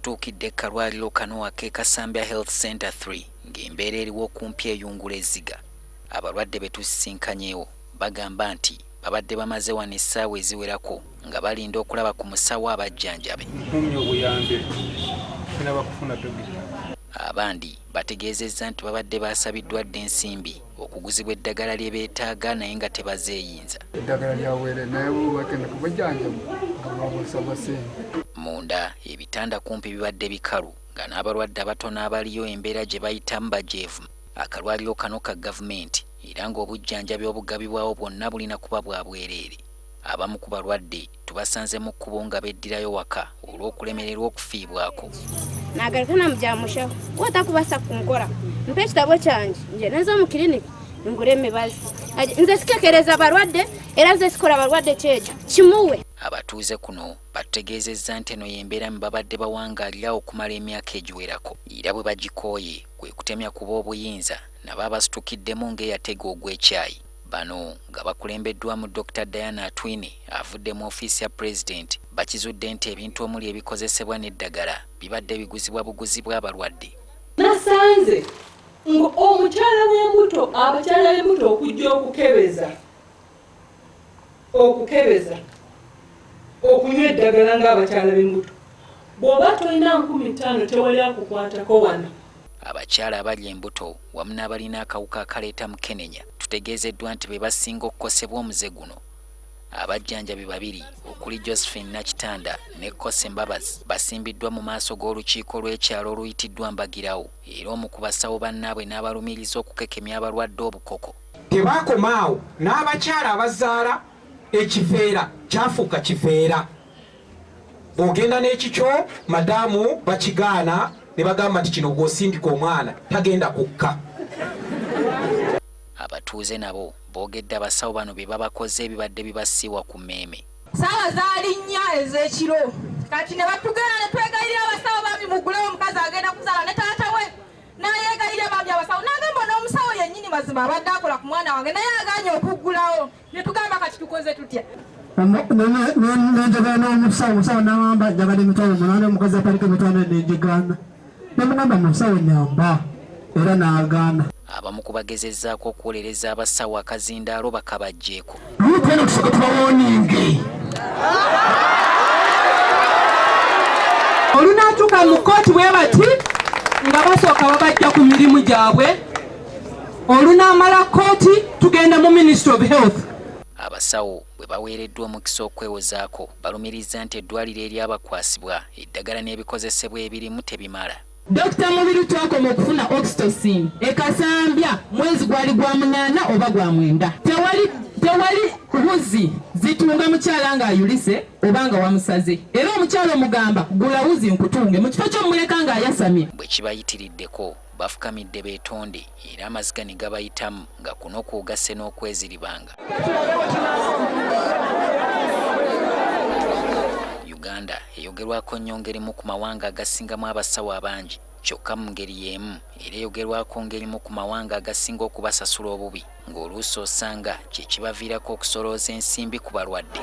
tutuukidde kalwaliro kano ake Kasambya Health Center 3 ng'embeera eriwo okumpi eyungula ezziga. Abalwadde be tusisinkanyeewo bagamba nti babadde bamaze wano essaawa eziwerako nga balinda okulaba ku musawo abajjanjabe. Abandi bategeezezza nti babadde baasabiddwa dda ensimbi okuguzibwa eddagala lye beetaaga naye nga tebazeeyinza. Eddagala lyawere naye bakenda kubajjanjaba nga munda ebitanda kumpi bibadde bikalu nga n'abalwadde abatono abaliyo embeera gye bayitamu bajeevu. Akalwaliro kano ka gavumenti era ng'obujjanjabi obugabibwawo bwonna bulina kuba bwa bwereere. Abamu ku balwadde tubasanze mu kkubo nga beddirayo waka olw'okulemererwa okufiibwako. Nagalekana mujamushaho watakubasa kunkola mpe ekitabo kyange nje nazo mu kiriniki ngule emibazi nze sikekereza abalwadde era nze sikola abalwadde kyejo kimuwe. Abatuuze kuno bategeezezza nti eno y'embeera mu babadde bawangaalira okumala emyaka egiwerako era bwe bagikooye kwe kutemya kuba obuyinza nabo abasitukiddemu ng'eyatega ogw'ekyayi. Bano nga bakulembeddwamu Dr. Diana Atwine avudde mu ofiisi ya Pulezidenti bakizudde nti ebintu omuli ebikozesebwa n'eddagala bibadde biguzibwa buguzibwa abalwadde. Nasanze omukyala w'embuto abakyala b'embuto okujja okukebeza okunywa eddagala ng'abakyala b'embuto bw'oba tolina 50 tewali akukwatako wano. Abakyala abali embuto wamu n'abalina akawuka akaleeta mukenenya tutegeezeddwa nti be basinga okukosebwa omuze guno. Abajjanjabi babiri okuli Josephine Nakitanda ne Kose Mbabazi basimbiddwa mu maaso g'olukiiko lw'ekyalo oluyitiddwa Mbagirawo era omu ku basawo bannaabwe n'abalumiriza okukekemya abalwadde obukoko. Tebaakomaawo n'abakyala abazaala ekifeera kyafuuka kifeera. Ogenda n'ekikyo madaamu bakigaana ne bagamba nti kino gw'osindika omwana tagenda kukka. Abatuuze nabo boogedde abasawo bano bye babakoze ebibadde bibasiiwa ku mmeeme. Saawa zaali nnya ez'ekiro kati ne batugenda ne twegayirira abasawo bambi mugulewo omukazi agenda kuzaala ne taata we n'ayeegayirira bambi abasawo n'agamba n'omusawo yennyini mazima abadde akola ku mwana wange naye agaanye okuggulawo ne tugamba kati tukoze tutya. Nenjagala n'omusawo n'agamba njagala emitwalo 8 omukazi atalika emitwalo n'egigaana. Namugamba musawo nyamba era n'agaana. Abamu kubagezezzaako okuwolereza abasawo akazindaalo bakabajjeeko. Lutwena tusooka tubawoninge. Olunaatuuka mu kkooti bwe bati nga basooka babajja ku mirimu gyabwe. Olunaamala kkooti tugenda mu Ministry of Health. Abasawo bwe baweereddwa omukisa okwewozaako balumiriza nti eddwaliro eryabakwasibwa eddagala n'ebikozesebwa ebirimu tebimala. Dr. Mubiru twakoma okufuna oxytocin ekasambya mwezi gwali gwa 8 oba gwa 9. Tewali wuzi zitunga mukyala nga ayulise oba nga wamusaze era omukyala omugamba gula wuzi nkutunge mu kifo ky'omuleka nga ayasamye. Bwe kibayitiriddeko bafukamidde beetonde era amaziga ne gabayitamu nga kuno kwogase n'okweziribanga. Uganda eyogerwako nnyo ng'erimu ku mawanga agasingamu abasawo abangi kyokka mu ngeri y'emu era eyogerwako ng'erimu ku mawanga agasinga okubasasula obubi ng'oluusi osanga kye kibaviirako okusolooza ensimbi ku balwadde.